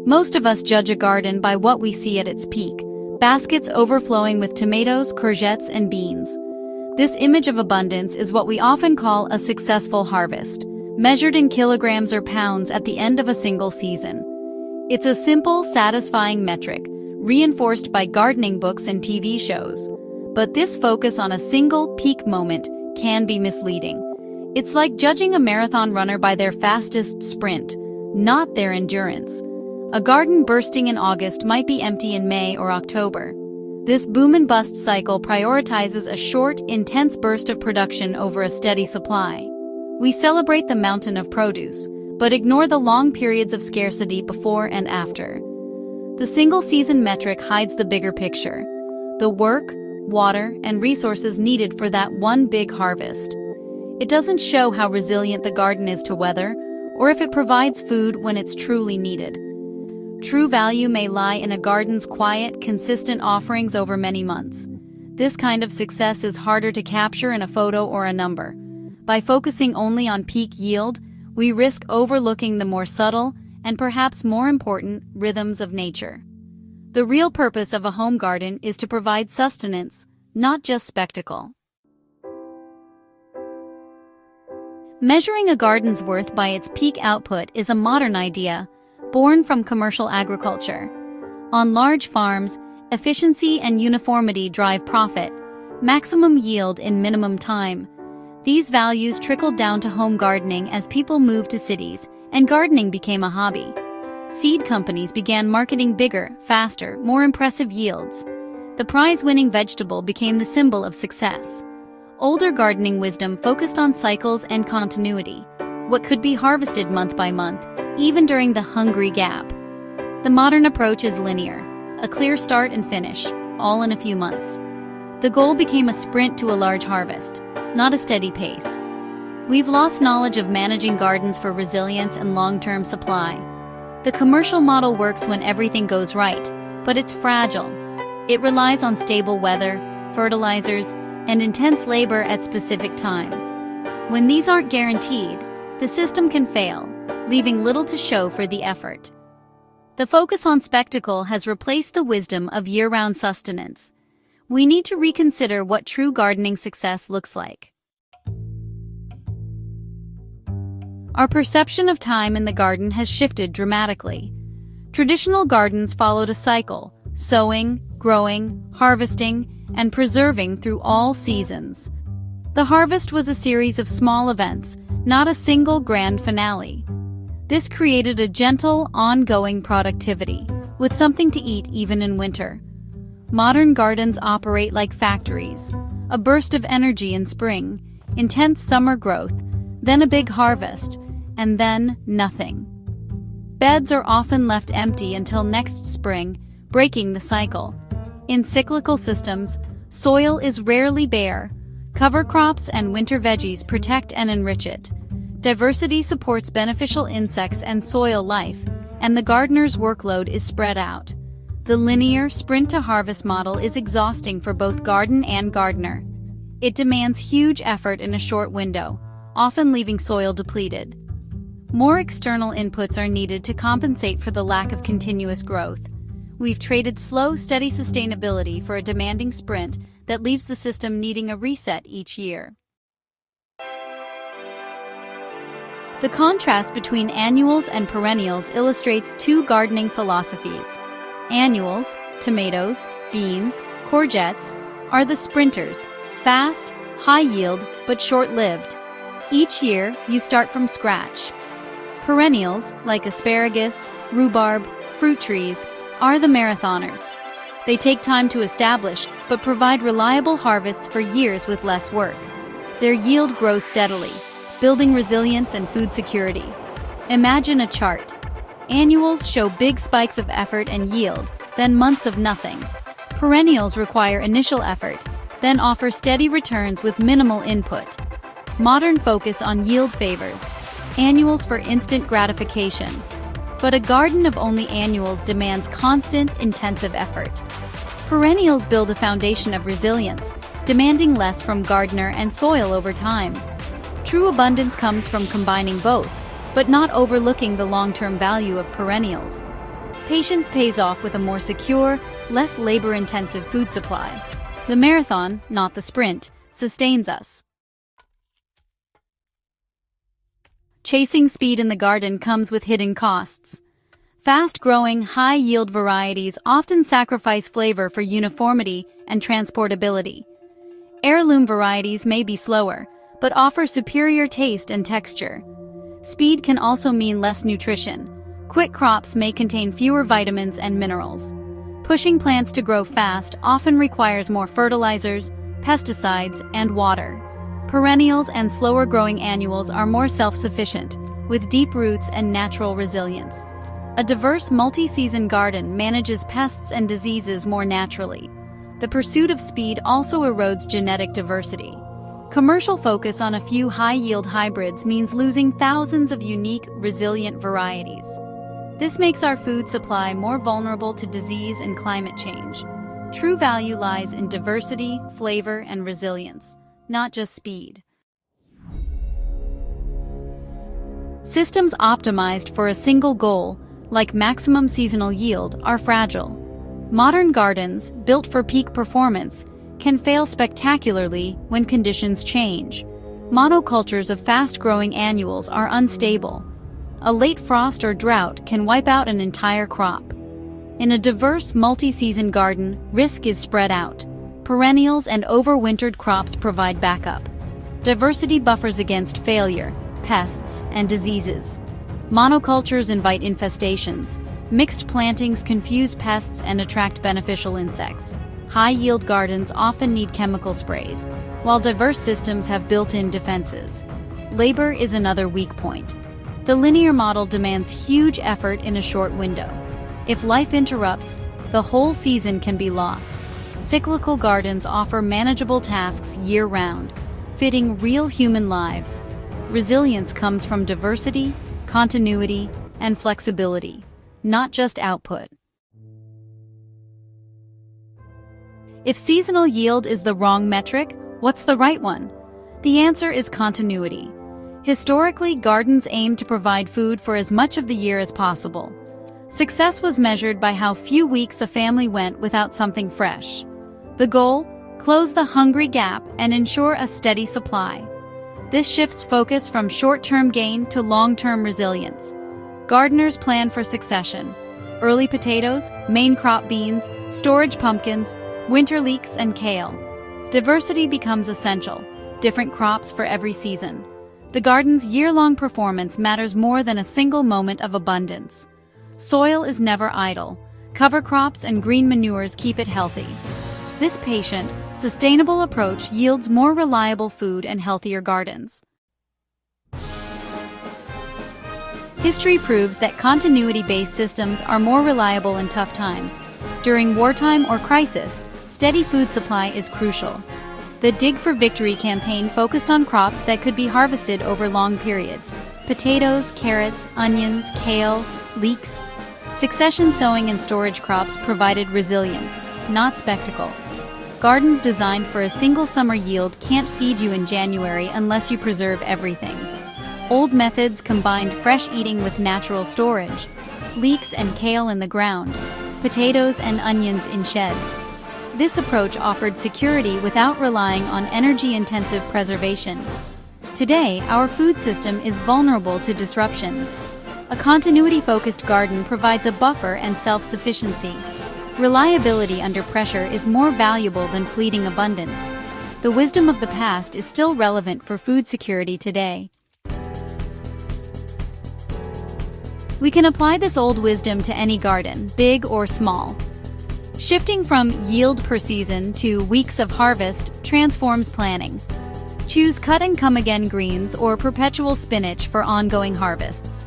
Most of us judge a garden by what we see at its peak, baskets overflowing with tomatoes, courgettes, and beans. This image of abundance is what we often call a successful harvest, measured in kilograms or pounds at the end of a single season. It's a simple, satisfying metric, reinforced by gardening books and TV shows. But this focus on a single peak moment can be misleading. It's like judging a marathon runner by their fastest sprint, not their endurance. A garden bursting in August might be empty in May or October. This boom and bust cycle prioritizes a short, intense burst of production over a steady supply. We celebrate the mountain of produce, but ignore the long periods of scarcity before and after. The single-season metric hides the bigger picture: the work, water, and resources needed for that one big harvest. It doesn't show how resilient the garden is to weather, or if it provides food when it's truly needed. True value may lie in a garden's quiet, consistent offerings over many months. This kind of success is harder to capture in a photo or a number. By focusing only on peak yield, we risk overlooking the more subtle, and perhaps more important, rhythms of nature. The real purpose of a home garden is to provide sustenance, not just spectacle. Measuring a garden's worth by its peak output is a modern idea, born from commercial agriculture. On large farms, efficiency and uniformity drive profit, maximum yield in minimum time. These values trickled down to home gardening as people moved to cities, and gardening became a hobby. Seed companies began marketing bigger, faster, more impressive yields. The prize-winning vegetable became the symbol of success. Older gardening wisdom focused on cycles and continuity, what could be harvested month by month, even during the hungry gap. The modern approach is linear, a clear start and finish, all in a few months. The goal became a sprint to a large harvest, not a steady pace. We've lost knowledge of managing gardens for resilience and long-term supply. The commercial model works when everything goes right, but it's fragile. It relies on stable weather, fertilizers, and intense labor at specific times. When these aren't guaranteed, the system can fail, leaving little to show for the effort. The focus on spectacle has replaced the wisdom of year-round sustenance. We need to reconsider what true gardening success looks like. Our perception of time in the garden has shifted dramatically. Traditional gardens followed a cycle: sowing, growing, harvesting, and preserving through all seasons. The harvest was a series of small events, not a single grand finale. This created a gentle, ongoing productivity, with something to eat even in winter. Modern gardens operate like factories: a burst of energy in spring, intense summer growth, then a big harvest, and then nothing. Beds are often left empty until next spring, breaking the cycle. In cyclical systems, soil is rarely bare. Cover crops and winter veggies protect and enrich it. Diversity supports beneficial insects and soil life, and the gardener's workload is spread out. The linear sprint-to-harvest model is exhausting for both garden and gardener. It demands huge effort in a short window, often leaving soil depleted. More external inputs are needed to compensate for the lack of continuous growth. We've traded slow, steady sustainability for a demanding sprint that leaves the system needing a reset each year. The contrast between annuals and perennials illustrates two gardening philosophies. Annuals, tomatoes, beans, courgettes, are the sprinters, fast, high yield, but short-lived. Each year, you start from scratch. Perennials, like asparagus, rhubarb, fruit trees, are the marathoners. They take time to establish, but provide reliable harvests for years with less work. Their yield grows steadily, building resilience and food security. Imagine a chart. Annuals show big spikes of effort and yield, then months of nothing. Perennials require initial effort, then offer steady returns with minimal input. Modern focus on yield favors annuals for instant gratification. But a garden of only annuals demands constant, intensive effort. Perennials build a foundation of resilience, demanding less from gardener and soil over time. True abundance comes from combining both, but not overlooking the long-term value of perennials. Patience pays off with a more secure, less labor-intensive food supply. The marathon, not the sprint, sustains us. Chasing speed in the garden comes with hidden costs. Fast-growing, high-yield varieties often sacrifice flavor for uniformity and transportability. Heirloom varieties may be slower, but offer superior taste and texture. Speed can also mean less nutrition. Quick crops may contain fewer vitamins and minerals. Pushing plants to grow fast often requires more fertilizers, pesticides, and water. Perennials and slower-growing annuals are more self-sufficient, with deep roots and natural resilience. A diverse multi-season garden manages pests and diseases more naturally. The pursuit of speed also erodes genetic diversity. Commercial focus on a few high-yield hybrids means losing thousands of unique, resilient varieties. This makes our food supply more vulnerable to disease and climate change. True value lies in diversity, flavor, and resilience, not just speed. Systems optimized for a single goal, like maximum seasonal yield, are fragile. Modern gardens, built for peak performance, can fail spectacularly when conditions change. Monocultures of fast-growing annuals are unstable. A late frost or drought can wipe out an entire crop. In a diverse multi-season garden, risk is spread out. Perennials and overwintered crops provide backup. Diversity buffers against failure, pests, and diseases. Monocultures invite infestations. Mixed plantings confuse pests and attract beneficial insects. High-yield gardens often need chemical sprays, while diverse systems have built-in defenses. Labor is another weak point. The linear model demands huge effort in a short window. If life interrupts, the whole season can be lost. Cyclical gardens offer manageable tasks year-round, fitting real human lives. Resilience comes from diversity, continuity, and flexibility, not just output. If seasonal yield is the wrong metric, what's the right one? The answer is continuity. Historically, gardens aimed to provide food for as much of the year as possible. Success was measured by how few weeks a family went without something fresh. The goal? Close the hungry gap and ensure a steady supply. This shifts focus from short-term gain to long-term resilience. Gardeners plan for succession: early potatoes, main crop beans, storage pumpkins, winter leeks, and kale. Diversity becomes essential, different crops for every season. The garden's year-long performance matters more than a single moment of abundance. Soil is never idle. Cover crops and green manures keep it healthy. This patient, sustainable approach yields more reliable food and healthier gardens. History proves that continuity-based systems are more reliable in tough times. During wartime or crisis, steady food supply is crucial. The Dig for Victory campaign focused on crops that could be harvested over long periods: potatoes, carrots, onions, kale, leeks. Succession sowing and storage crops provided resilience, not spectacle. Gardens designed for a single summer yield can't feed you in January unless you preserve everything. Old methods combined fresh eating with natural storage: leeks and kale in the ground, potatoes and onions in sheds. This approach offered security without relying on energy-intensive preservation. Today, our food system is vulnerable to disruptions. A continuity-focused garden provides a buffer and self-sufficiency. Reliability under pressure is more valuable than fleeting abundance. The wisdom of the past is still relevant for food security today. We can apply this old wisdom to any garden, big or small. Shifting from yield per season to weeks of harvest transforms planning. Choose cut-and-come-again greens or perpetual spinach for ongoing harvests.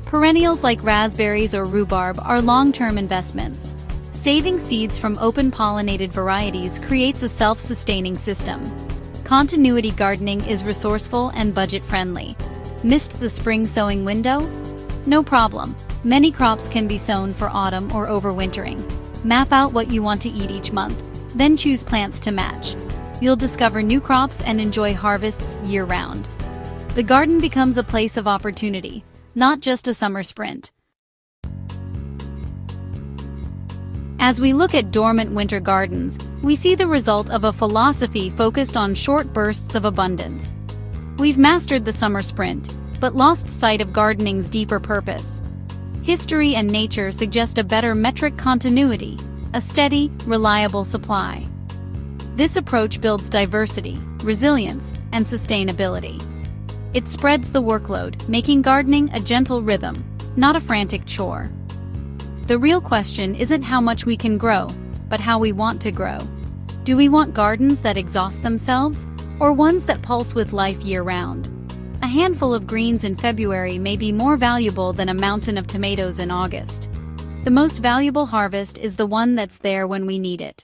Perennials like raspberries or rhubarb are long-term investments. Saving seeds from open-pollinated varieties creates a self-sustaining system. Continuity gardening is resourceful and budget-friendly. Missed the spring sowing window? No problem. Many crops can be sown for autumn or overwintering. Map out what you want to eat each month, then choose plants to match. You'll discover new crops and enjoy harvests year-round. The garden becomes a place of opportunity, not just a summer sprint. As we look at dormant winter gardens, we see the result of a philosophy focused on short bursts of abundance. We've mastered the summer sprint, but lost sight of gardening's deeper purpose. History and nature suggest a better metric continuity, a steady, reliable supply. This approach builds diversity, resilience, and sustainability. It spreads the workload, making gardening a gentle rhythm, not a frantic chore. The real question isn't how much we can grow, but how we want to grow. Do we want gardens that exhaust themselves, or ones that pulse with life year-round? A handful of greens in February may be more valuable than a mountain of tomatoes in August. The most valuable harvest is the one that's there when we need it.